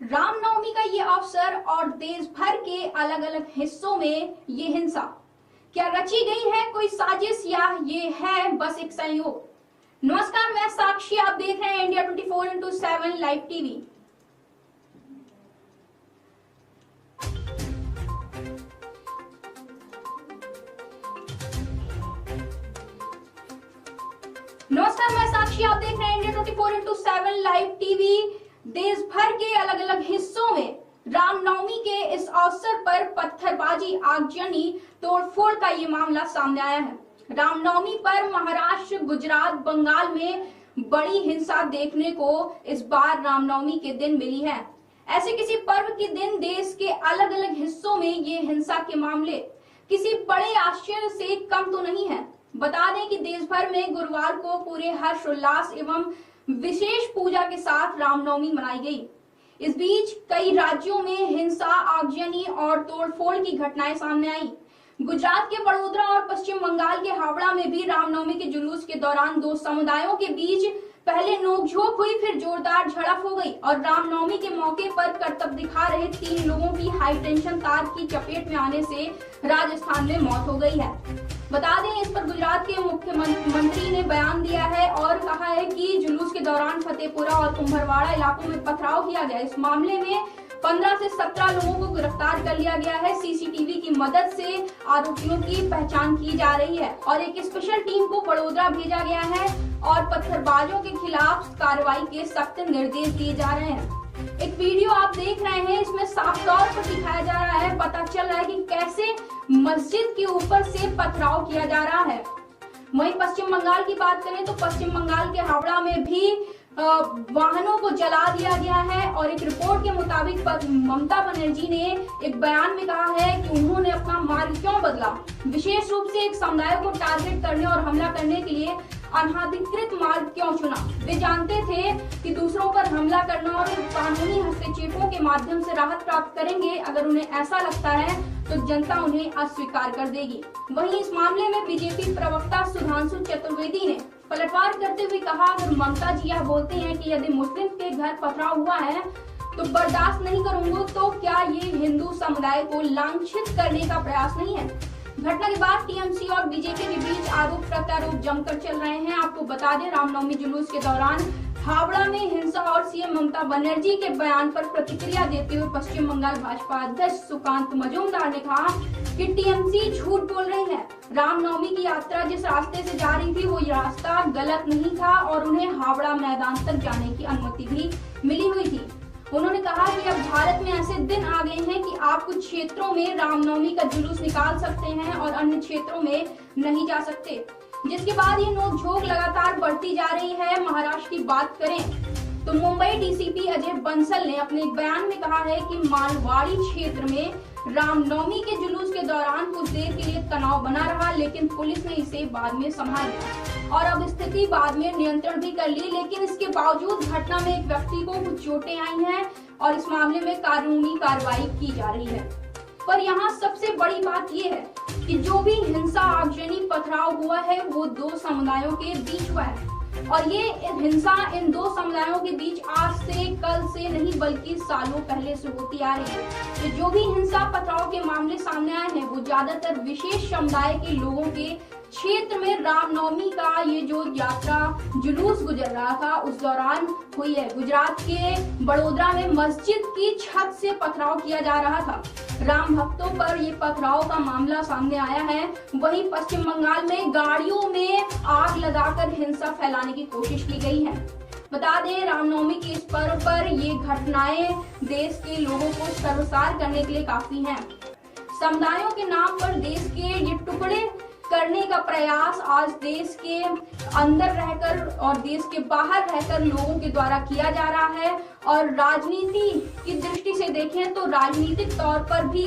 रामनवमी का ये अवसर और देश भर के अलग अलग हिस्सों में ये हिंसा क्या रची गई है कोई साजिश या ये है बस एक संयोग। नमस्कार, मैं साक्षी, आप देख रहे हैं इंडिया 24/7 लाइव टीवी। नमस्कार, मैं साक्षी, आप देख रहे हैं इंडिया 24/7 लाइव टीवी। देश भर के अलग अलग हिस्सों में रामनवमी के इस अवसर पर पत्थरबाजी, आगजनी, तोड़फोड़ का ये मामला सामने आया है। रामनवमी पर महाराष्ट्र, गुजरात, बंगाल में बड़ी हिंसा देखने को इस बार रामनवमी के दिन मिली है। ऐसे किसी पर्व के दिन देश के अलग अलग हिस्सों में ये हिंसा के मामले किसी बड़े आश्चर्य से कम तो नहीं है। बता दें कि देश भर में गुरुवार को पूरे हर्षोल्लास एवं विशेष पूजा के साथ रामनवमी मनाई गई। इस बीच कई राज्यों में हिंसा, आगजनी और तोड़फोड़ की घटनाएं सामने आई। गुजरात के बड़ोदरा और पश्चिम बंगाल के हावड़ा में भी रामनवमी के जुलूस के दौरान दो समुदायों के बीच पहले नोकझोंक हुई, फिर जोरदार झड़प हो गई और रामनवमी के मौके पर करतब दिखा रहे 3 लोगों की हाई टेंशन तार की चपेट में आने से राजस्थान में मौत हो गई है। बता दें, इस पर गुजरात के मुख्यमंत्री ने बयान दिया है और कहा है कि जुलूस के दौरान फतेहपुरा और कुंभरवाड़ा इलाकों में पथराव किया गया। इस मामले में 15 से 17 लोगों को गिरफ्तार कर लिया गया है। सीसीटीवी की मदद से आरोपियों की पहचान की जा रही है और एक स्पेशल टीम को बड़ोदरा भेजा गया है और पत्थरबाजों के खिलाफ कार्रवाई के सख्त निर्देश दिए जा रहे हैं। एक वीडियो आप देख रहे हैं, इसमें साफ तौर पर दिखाया जा रहा है, पता चल रहा है कि कैसे मस्जिद के ऊपर से पथराव किया जा रहा है। वहीं पश्चिम बंगाल की बात करें तो पश्चिम बंगाल के हावड़ा में भी वाहनों को जला दिया गया है और एक रिपोर्ट के मुताबिक ममता बनर्जी ने एक बयान में कहा है कि उन्होंने अपना मार्ग क्यों बदला, विशेष रूप से एक समुदाय को टारगेट करने और हमला करने के लिए अनाधिकृत मार्ग क्यों चुना। वे जानते थे कि दूसरों पर हमला करना और कानूनी हस्तक्षेपों के माध्यम से राहत प्राप्त करेंगे। अगर उन्हें ऐसा लगता है तो जनता उन्हें अस्वीकार कर देगी। वहीं इस मामले में बीजेपी प्रवक्ता सुधांशु चतुर्वेदी ने पलटवार करते हुए कहा, अगर ममता जी यह बोलते हैं कि यदि मुस्लिम के घर पथराव हुआ है तो बर्दाश्त नहीं करूंगा, तो क्या ये हिंदू समुदाय को लांछित करने का प्रयास नहीं है। घटना के बाद टीएमसी और बीजेपी के बीच आरोप प्रत्यारोप जमकर चल रहे हैं। आपको बता दें, रामनवमी जुलूस के दौरान हावड़ा में हिंसा और सीएम ममता बनर्जी के बयान पर प्रतिक्रिया देते हुए पश्चिम बंगाल भाजपा अध्यक्ष सुकांत मजूमदार ने कहा कि टीएमसी झूठ बोल रही है। रामनवमी की यात्रा जिस रास्ते से जा रही थी वो रास्ता गलत नहीं था और उन्हें हावड़ा मैदान तक जाने की अनुमति भी मिली हुई थी। उन्होंने कहा कि अब भारत में ऐसे दिन आ गए हैं कि आप कुछ क्षेत्रों में रामनवमी का जुलूस निकाल सकते हैं और अन्य क्षेत्रों में नहीं जा सकते, जिसके बाद ये नोकझोंक लगातार बढ़ती जा रही है। महाराष्ट्र की बात करें तो मुंबई डीसीपी अजय बंसल ने अपने एक बयान में कहा है कि मालवाड़ी क्षेत्र में रामनवमी के जुलूस के दौरान कुछ देर के लिए तनाव बना रहा, लेकिन पुलिस ने इसे बाद में संभाल लिया और अब स्थिति बाद में नियंत्रण भी कर ली। लेकिन इसके बावजूद घटना में एक व्यक्ति को कुछ चोटें आई हैं और इस मामले में कानूनी कार्रवाई की जा रही है। पर यहाँ सबसे बड़ी बात यह है कि जो भी हिंसा, आगजनी, पथराव हुआ है वो 2 समुदायों के बीच हुआ है और ये हिंसा इन 2 समुदायों के बीच आज से, कल से नहीं बल्कि सालों पहले से होती आ रही है। तो जो भी हिंसा, पथराव के मामले सामने आए हैं वो ज्यादातर विशेष समुदाय के लोगों के क्षेत्र में रामनवमी का ये जो यात्रा जुलूस गुजर रहा था उस दौरान हुई है। गुजरात के बड़ोदरा में मस्जिद की छत से पथराव किया जा रहा था। राम भक्तों पर ये पथराव का मामला सामने आया है। वहीं पश्चिम बंगाल में गाड़ियों में आग लगाकर हिंसा फैलाने की कोशिश की गई है। बता दें, रामनवमी के इस पर्व पर ये घटनाएं देश के लोगों को शर्मसार करने के लिए काफी हैं। समुदायों के नाम पर देश के ये टुकड़े करने का प्रयास आज देश के अंदर रहकर और देश के बाहर रहकर लोगों के द्वारा किया जा रहा है। और राजनीति की दृष्टि से देखें तो राजनीतिक तौर पर भी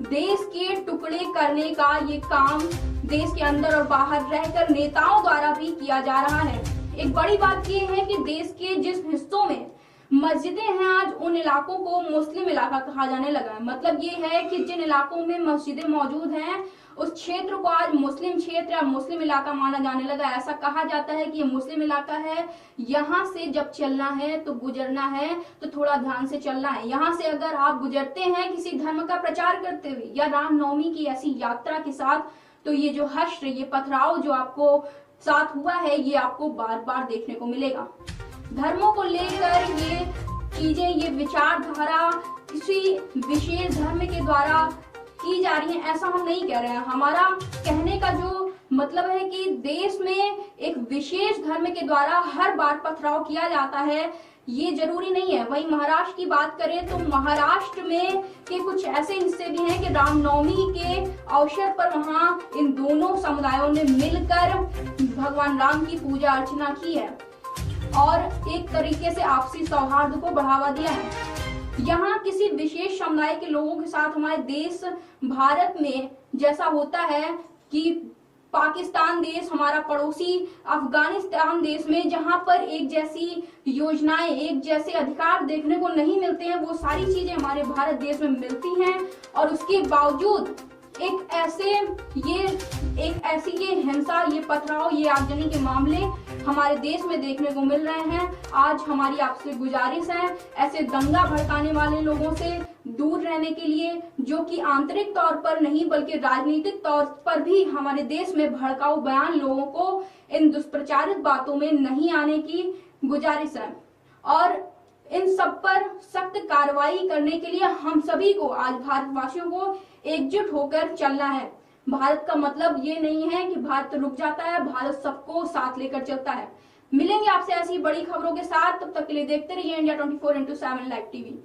देश के टुकड़े करने का ये काम देश के अंदर और बाहर रहकर नेताओं द्वारा भी किया जा रहा है। एक बड़ी बात ये है कि देश के जिस हिस्सों में मस्जिदें हैं आज उन इलाकों को मुस्लिम इलाका कहा जाने लगा है। मतलब ये है कि जिन इलाकों में मस्जिदें मौजूद हैं उस क्षेत्र को आज मुस्लिम क्षेत्र या मुस्लिम इलाका माना जाने लगा। ऐसा कहा जाता है कि ये मुस्लिम इलाका है, यहाँ से जब चलना है तो गुजरना है तो थोड़ा ध्यान से चलना है। यहाँ से अगर आप गुजरते हैं किसी धर्म का प्रचार करते हुए या रामनवमी की ऐसी यात्रा के साथ, तो ये जो हश्र, ये पथराव जो आपको साथ हुआ है, ये आपको बार बार देखने को मिलेगा। धर्मों को लेकर ये चीजें, ये विचारधारा किसी विशेष धर्म के द्वारा की जा रही है, ऐसा हम नहीं कह रहे हैं। हमारा कहने का जो मतलब है कि देश में एक विशेष धर्म के द्वारा हर बार पथराव किया जाता है, ये जरूरी नहीं है। वहीं महाराष्ट्र की बात करें तो महाराष्ट्र में के कुछ ऐसे हिस्से भी हैं कि रामनवमी के अवसर पर वहां इन दोनों समुदायों ने मिलकर भगवान राम की पूजा अर्चना की है और एक तरीके से आपसी सौहार्द को बढ़ावा दिया है। यहाँ किसी विशेष समुदाय के लोगों के साथ हमारे देश भारत में जैसा होता है कि पाकिस्तान देश, हमारा पड़ोसी अफगानिस्तान देश में जहां पर एक जैसी योजनाएं, एक जैसे अधिकार देखने को नहीं मिलते हैं, वो सारी चीजें हमारे भारत देश में मिलती हैं। और उसके बावजूद एक ऐसी ये हिंसा, ये पथराव, ये आगजनी के मामले हमारे देश में देखने को मिल रहे हैं। आज हमारी आपसे गुजारिश है ऐसे दंगा भड़काने वाले लोगों से दूर रहने के लिए, जो कि आंतरिक तौर पर नहीं बल्कि राजनीतिक तौर पर भी हमारे देश में भड़काऊ बयान, लोगों को इन दुष्प्रचारित बातों में नहीं आने की गुजारिश है। और इन सब पर सख्त कार्रवाई करने के लिए हम सभी को, आज भारतवासियों को एकजुट होकर चलना है। भारत का मतलब ये नहीं है कि भारत रुक जाता है, भारत सबको साथ लेकर चलता है। मिलेंगे आपसे ऐसी बड़ी खबरों के साथ, तब तक के लिए देखते रहिए इंडिया 24x7 लाइव टीवी।